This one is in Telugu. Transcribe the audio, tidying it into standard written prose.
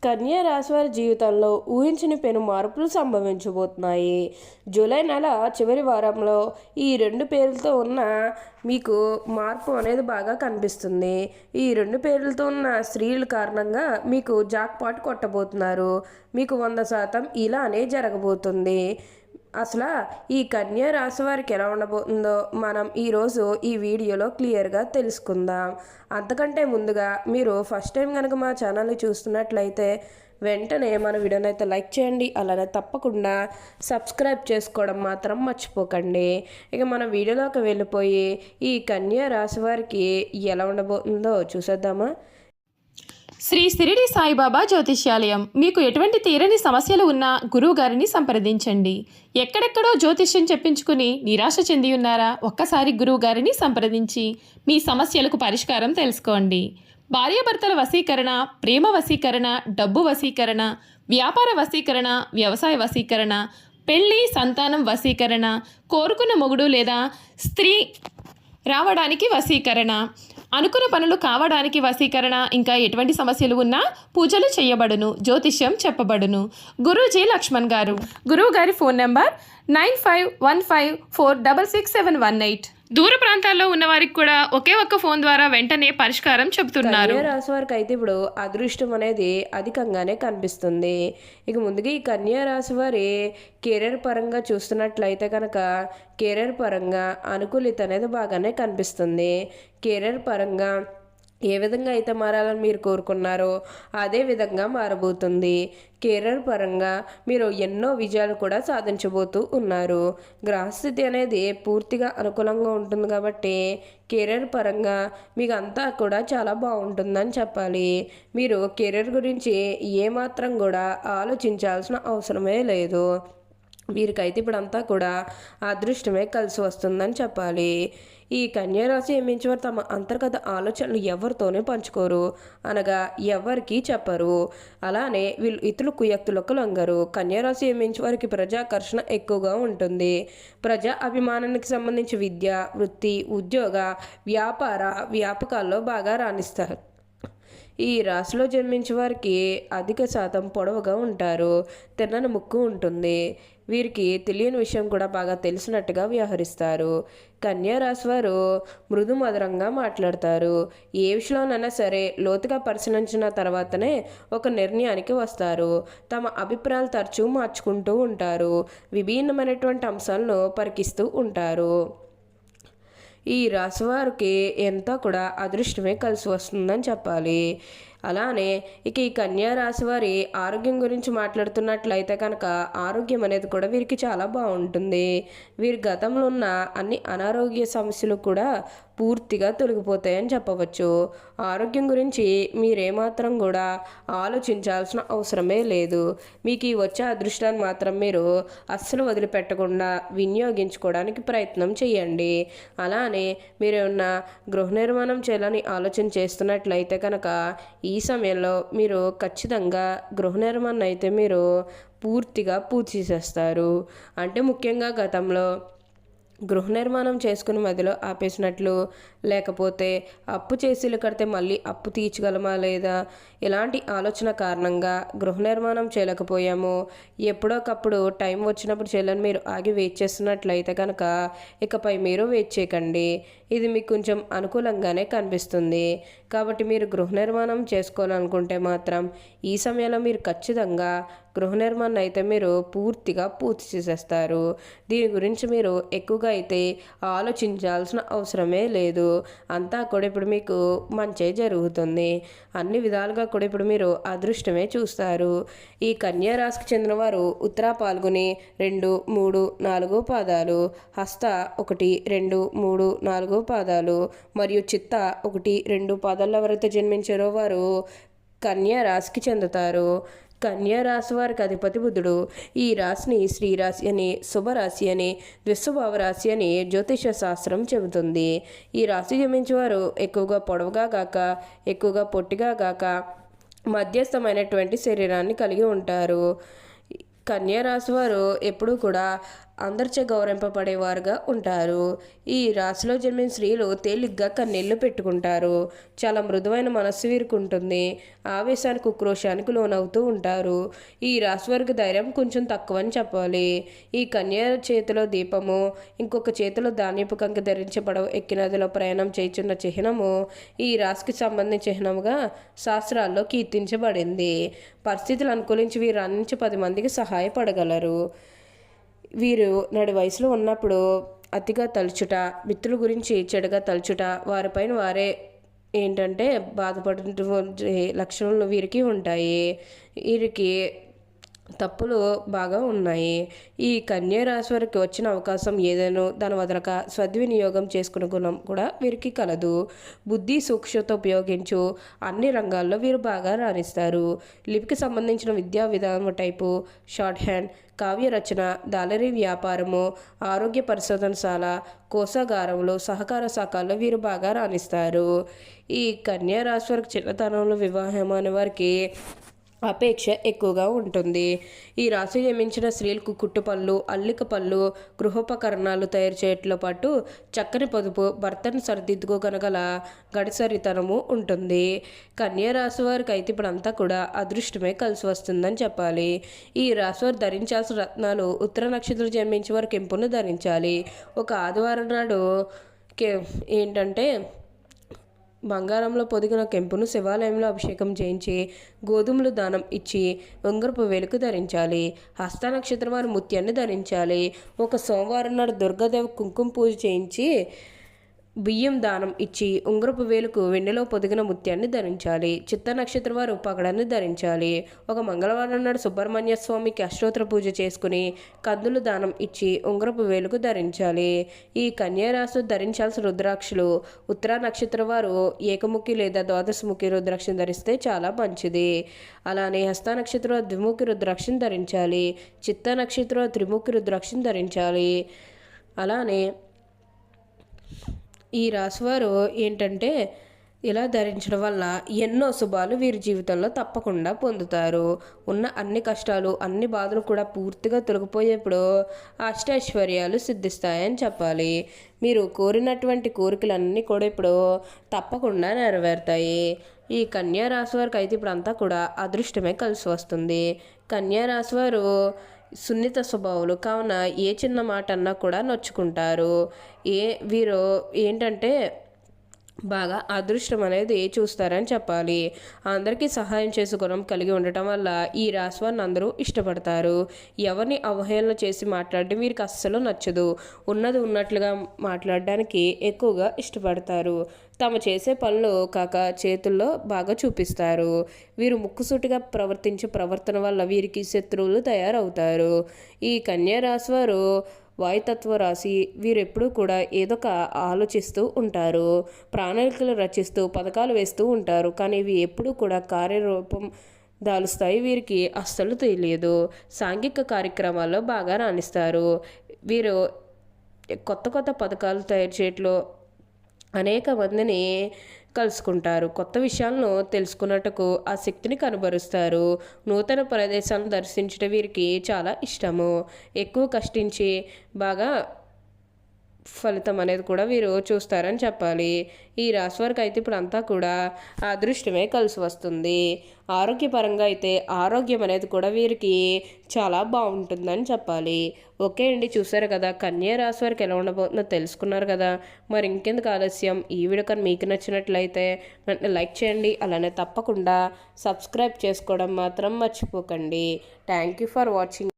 కన్యా రాశి వారి జీవితంలో ఊహించని పెను మార్పులు సంభవించబోతున్నాయి. జూలై నెల చివరి వారంలో ఈ రెండు పేర్లతో ఉన్న మీకు మార్పు అనేది బాగా కనిపిస్తుంది. ఈ రెండు పేర్లతో ఉన్న స్త్రీల కారణంగా మీకు జాక్పాట్ కొట్టబోతున్నారు. మీకు 100% ఇలానే జరగబోతుంది. అసలు ఈ కన్యా రాశి వారికి ఎలా ఉండబోతుందో మనం ఈరోజు ఈ వీడియోలో క్లియర్గా తెలుసుకుందాం. అంతకంటే ముందుగా మీరు ఫస్ట్ టైం కనుక మా ఛానల్ని చూస్తున్నట్లయితే వెంటనే మన వీడియోని అయితే లైక్ చేయండి. అలానే తప్పకుండా సబ్స్క్రైబ్ చేసుకోవడం మాత్రం మర్చిపోకండి. ఇక మన వీడియోలోకి వెళ్ళిపోయి ఈ కన్యా రాశి వారికి ఎలా ఉండబోతుందో చూసేద్దామా. శ్రీ షిరిడి సాయిబాబా జ్యోతిష్యాలయం. మీకు ఎటువంటి తీరని సమస్యలు ఉన్నా గురువు గారిని సంప్రదించండి. ఎక్కడెక్కడో జ్యోతిష్యం చెప్పించుకుని నిరాశ చెంది ఉన్నారా? ఒక్కసారి గురువు గారిని సంప్రదించి మీ సమస్యలకు పరిష్కారం తెలుసుకోండి. భార్యాభర్తల వశీకరణ, ప్రేమ వశీకరణ, డబ్బు వశీకరణ, వ్యాపార వశీకరణ, వ్యవసాయ వశీకరణ, పెళ్లి సంతానం వశీకరణ, కోరుకున్న మొగుడు లేదా స్త్రీ రావడానికి వశీకరణ, అనుకున్న పనులు కావడానికి వశీకరణ, ఇంకా ఎటువంటి సమస్యలు ఉన్నా పూజలు చేయబడును, జ్యోతిష్యం చెప్పబడును. గురూజీ లక్ష్మణ్ గారు. గురువు గారి ఫోన్ నెంబర్ 9515466718. దూర ప్రాంతాల్లో ఉన్న వారికి కూడా ఒకే ఒక్క ఫోన్ ద్వారా వెంటనే పరిష్కారం చెబుతున్నారు. కన్యా రాశి వారికి అయితే ఇప్పుడు అదృష్టం అనేది అధికంగానే కనిపిస్తుంది. ఇక ముందుగా ఈ కన్యా రాశి వారి కెరీర్ పరంగా చూస్తున్నట్లయితే కనుక కెరీర్ పరంగా అనుకూలిత అనేది బాగానే కనిపిస్తుంది. కెరీర్ పరంగా ఏ విధంగా అయితే మారాలని మీరు కోరుకున్నారో అదే విధంగా మారబోతుంది. కెరీర్ పరంగా మీరు ఎన్నో విజయాలు కూడా సాధించబోతూ ఉన్నారు. గ్రహస్థితి అనేది పూర్తిగా అనుకూలంగా ఉంటుంది కాబట్టి కెరీర్ పరంగా మీకు అంతా కూడా చాలా బాగుంటుందని చెప్పాలి. మీరు కెరీర్ గురించి ఏమాత్రం కూడా ఆలోచించాల్సిన అవసరమే లేదు. వీరికైతే ఇప్పుడంతా కూడా అదృష్టమే కలిసి వస్తుందని చెప్పాలి. ఈ కన్యారాశి ఏమించేవారు తమ అంతర్గత ఆలోచనలు ఎవరితోనే పంచుకోరు, అనగా ఎవరికి చెప్పరు. అలానే వీళ్ళు ఇతరుల కుయక్తులకు లొంగరు. కన్యారాశి ఏమించే వారికి ప్రజాకర్షణ ఎక్కువగా ఉంటుంది. ప్రజా అభిమానానికి సంబంధించి విద్య, వృత్తి, ఉద్యోగ, వ్యాపకాల్లో బాగా రాణిస్తారు. ఈ రాశిలో జన్మించే వారికి అధిక శాతం పొడవుగా ఉంటారు. తెల్లని ముక్కు ఉంటుంది. వీరికి తెలియని విషయం కూడా బాగా తెలిసినట్టుగా వ్యవహరిస్తారు. కన్యా రాశి వారు మృదు మధురంగా మాట్లాడతారు. ఏ విషయంలోనైనా సరే లోతుగా పరిశీలించిన తర్వాతనే ఒక నిర్ణయానికి వస్తారు. తమ అభిప్రాయాలు తరచూ మార్చుకుంటూ ఉంటారు. విభిన్నమైనటువంటి అంశాలను పరికిస్తూ ఉంటారు. ఈ రాశివారికి ఎంతో కూడా అదృష్టమే కలిసి వస్తుందని చెప్పాలి. అలానే ఇక ఈ కన్యా రాశి వారి ఆరోగ్యం గురించి మాట్లాడుతున్నట్లయితే కనుక ఆరోగ్యం అనేది కూడా వీరికి చాలా బాగుంటుంది. వీరి గతంలో ఉన్న అన్ని అనారోగ్య సమస్యలు కూడా పూర్తిగా తొలగిపోతాయని చెప్పవచ్చు. ఆరోగ్యం గురించి మీరేమాత్రం కూడా ఆలోచించాల్సిన అవసరమే లేదు. మీకు ఈ వచ్చే అదృష్టాన్ని మాత్రం మీరు అస్సలు వదిలిపెట్టకుండా వినియోగించుకోవడానికి ప్రయత్నం చేయండి. అలానే మీరు ఏమన్నా గృహ నిర్మాణం చేయాలని ఆలోచన చేస్తున్నట్లయితే కనుక ఈ సమయంలో మీరు ఖచ్చితంగా గృహ నిర్మాణం అయితే మీరు పూర్తిగా పూర్తి చేసేస్తారు. అంటే ముఖ్యంగా గతంలో గృహ నిర్మాణం చేసుకుని మధ్యలో ఆపేసినట్లు, లేకపోతే అప్పు చేసి కడితే మళ్ళీ అప్పు తీర్చగలమా లేదా, ఇలాంటి ఆలోచన కారణంగా గృహ నిర్మాణం చేయలేకపోయాము, ఎప్పుడోకప్పుడు టైం వచ్చినప్పుడు చేయాలని మీరు ఆగి వెయిట్ చేస్తున్నట్లయితే కనుక ఇకపై మీరు వెయిట్ చేయకండి. ఇది మీకు కొంచెం అనుకూలంగానే కనిపిస్తుంది. కాబట్టి మీరు గృహ నిర్మాణం చేసుకోవాలనుకుంటే మాత్రం ఈ సమయంలో మీరు ఖచ్చితంగా గృహ నిర్మాణం అయితే మీరు పూర్తిగా పూర్తి చేసేస్తారు. దీని గురించి మీరు ఎక్కువగా అయితే ఆలోచించాల్సిన అవసరమే లేదు. అంతా కూడా ఇప్పుడు మీకు మంచే జరుగుతుంది. అన్ని విధాలుగా కూడా ఇప్పుడు మీరు అదృష్టమే చూస్తారు. ఈ కన్యా రాశికి చెందిన వారు ఉత్తర పాల్గొని 2, 3, 4 పాదాలు, హస్త 1, 2, 3, 4 పాదాలు మరియు చిత్త 1, 2 పాదాల్లో ఎవరైతే జన్మించారో వారు కన్యా రాశికి చెందుతారు. కన్యా రాశి వారికి అధిపతి బుధుడు. ఈ రాశిని శ్రీరాశి అని, శుభరాశి అని, ద్విస్వభావ రాశి అని జ్యోతిష శాస్త్రం చెబుతుంది. ఈ రాశి జన్మించేవారు ఎక్కువగా పొడవుగా గాక, ఎక్కువగా పొట్టిగా గాక మధ్యస్థమైనటువంటి శరీరాన్ని కలిగి ఉంటారు. కన్యా రాశి వారు ఎప్పుడూ కూడా అందరిచే గౌరవింపబడేవారుగా ఉంటారు. ఈ రాశిలో జన్మించిన స్త్రీలు తేలిగ్గా కన్నీళ్లు పెట్టుకుంటారు. చాలా మృదువైన మనస్సు వీరికి ఉంటుంది. ఆవేశానికి ఉక్రోషానికి లోనవుతూ ఉంటారు. ఈ రాశి వారికి ధైర్యం కొంచెం తక్కువని చెప్పాలి. ఈ కన్య చేతిలో దీపము, ఇంకొక చేతిలో ధాన్యపు కంకి ధరించబడవ ఎక్కి నదిలో ప్రయాణం చేయుచున్న చిహ్నము ఈ రాశికి సంబంధించిన చిహ్నముగా శాస్త్రాల్లో కీర్తించబడింది. పరిస్థితులు అనుకూలించి వీరు అందించి 10 మందికి సహాయపడగలరు. వీరు నడి వయసులో ఉన్నప్పుడు అతిగా తలుచుట, మిత్రుల గురించి చెడుగా తలుచుట, వారిపైన వారే ఏంటంటే బాధపడే లక్షణాలు వీరికి ఉంటాయి. వీరికి తప్పులు బాగా ఉన్నాయి. ఈ కన్యా రాశి వారికి వచ్చిన అవకాశం ఏదైనా దాని వదలక సద్వినియోగం చేసుకునే గుణం కూడా వీరికి కలదు. బుద్ధి సూక్ష్మత ఉపయోగించు అన్ని రంగాల్లో వీరు బాగా రాణిస్తారు. లిపికి సంబంధించిన విద్యా విధానం టైపు, షార్ట్ హ్యాండ్, కావ్య రచన, దాలరీ వ్యాపారము, ఆరోగ్య పరిశోధనశాల, కోశాగారములు, సహకార శాఖల్లో వీరు బాగా రాణిస్తారు. ఈ కన్యా రాశి వారికి చిన్నతనంలో వివాహం అనే వారికి అపేక్ష ఎక్కువగా ఉంటుంది. ఈ రాశి జన్మించిన స్త్రీలకు కుట్టుపళ్ళు, అల్లిక పళ్ళు, గృహోపకరణాలు తయారు చేయడంతో పాటు చక్కని పొదుపు, భర్తను సరిదిద్దుకోగలగల గడిసరితనము ఉంటుంది. కన్యా రాశి వారికి అయితే ఇప్పుడంతా కూడా అదృష్టమే కలిసి వస్తుందని చెప్పాలి. ఈ రాశి వారు ధరించాల్సిన రత్నాలు ఉత్తర నక్షత్రం జన్మించే వారు కెంపును ధరించాలి. ఒక ఆదివారం నాడు ఏంటంటే బంగారంలో పొదిగిన కెంపును శివాలయంలో అభిషేకం చేయించి గోధుమలు దానం ఇచ్చి ఉంగరపు వేలుకు ధరించాలి. హస్త నక్షత్రం వారు ముత్యాన్ని ధరించాలి. ఒక సోమవారం నాడు దుర్గాదేవి కుంకుమ పూజ చేయించి బియ్యం దానం ఇచ్చి ఉంగరపు వేలుకు వెన్నెలో పొదిగిన ముత్యాన్ని ధరించాలి. చిత్త నక్షత్రం వారు పగడాన్ని ధరించాలి. ఒక మంగళవారం నాడు సుబ్రహ్మణ్య స్వామికి అష్టోత్తర పూజ చేసుకుని కందులు దానం ఇచ్చి ఉంగరపు వేలుకు ధరించాలి. ఈ కన్యా రాశి ధరించాల్సిన రుద్రాక్షలు ఉత్తర నక్షత్రం వారు ఏకముఖి లేదా ద్వాదశముఖి రుద్రాక్షను ధరిస్తే చాలా మంచిది. అలానే హస్త నక్షత్రం ద్విముఖి రుద్రాక్షను ధరించాలి. చిత్త నక్షత్రం త్రిముఖి రుద్రాక్షను ధరించాలి. అలానే ఈ రాశివారు ఏంటంటే ఇలా ధరించడం వల్ల ఎన్నో శుభాలు వీరి జీవితంలో తప్పకుండా పొందుతారు. ఉన్న అన్ని కష్టాలు, అన్ని బాధలు కూడా పూర్తిగా తొలగిపోయేప్పుడు అష్టైశ్వర్యాలు సిద్ధిస్తాయని చెప్పాలి. మీరు కోరినటువంటి కోరికలన్నీ కూడా ఇప్పుడు తప్పకుండా నెరవేరుతాయి. ఈ కన్యా రాశి వారికి అయితే ఇప్పుడు అంతా కూడా అదృష్టమే కలిసి వస్తుంది. కన్యా రాశి వారు సున్నిత స్వభావాలు కావున ఏ చిన్న మాట అన్నా కూడా నొచ్చుకుంటారు. వీరు ఏంటంటే బాగా అదృష్టం అనేది చూస్తారని చెప్పాలి. అందరికీ సహాయం చేసే గుణం కలిగి ఉండటం వల్ల ఈ రాశి వారిని అందరూ ఇష్టపడతారు. ఎవరిని అవహేళన చేసి మాట్లాడడం వీరికి అస్సలు నచ్చదు. ఉన్నది ఉన్నట్లుగా మాట్లాడడానికి ఎక్కువగా ఇష్టపడతారు. తమ చేసే పనులు కాక చేతుల్లో బాగా చూపిస్తారు. వీరు ముక్కుసూటిగా ప్రవర్తించే ప్రవర్తన వల్ల వీరికి శత్రువులు తయారవుతారు. ఈ కన్యా రాశి వారు వాయుతత్వ రాశి. వీరెప్పుడూ కూడా ఏదో ఒక ఆలోచిస్తూ ఉంటారు. ప్రణాళికలు రచిస్తూ పథకాలు వేస్తూ ఉంటారు. కానీ ఇవి ఎప్పుడూ కూడా కార్యరూపం దాలుస్తాయి వీరికి అస్సలు తెలియదు. సాంఘిక కార్యక్రమాల్లో బాగా రాణిస్తారు. వీరు కొత్త కొత్త పథకాలు తయారు చేయట్లో అనేక మందిని కలుసుకుంటారు. కొత్త విషయాలను తెలుసుకున్నట్టుకు ఆ శక్తిని కనబరుస్తారు. నూతన ప్రదేశాలను దర్శించడం వీరికి చాలా ఇష్టము. ఎక్కువ కష్టించి బాగా ఫలితం అనేది కూడా వీరు చూస్తారని చెప్పాలి. ఈ రాశి వారికి అయితే ఇప్పుడు అంతా కూడా అదృష్టమే కలిసి వస్తుంది. ఆరోగ్యపరంగా అయితే ఆరోగ్యం అనేది కూడా వీరికి చాలా బాగుంటుందని చెప్పాలి. ఓకే అండి, చూసారు కదా కన్యా రాశి వారికి ఎలా ఉండబోతుందో తెలుసుకున్నారు కదా. మరి ఇంకెందుకు ఆలస్యం, ఈ వీడియో కానీ మీకు నచ్చినట్లయితే లైక్ చేయండి. అలానే తప్పకుండా సబ్స్క్రైబ్ చేసుకోవడం మాత్రం మర్చిపోకండి. Thank you for watching.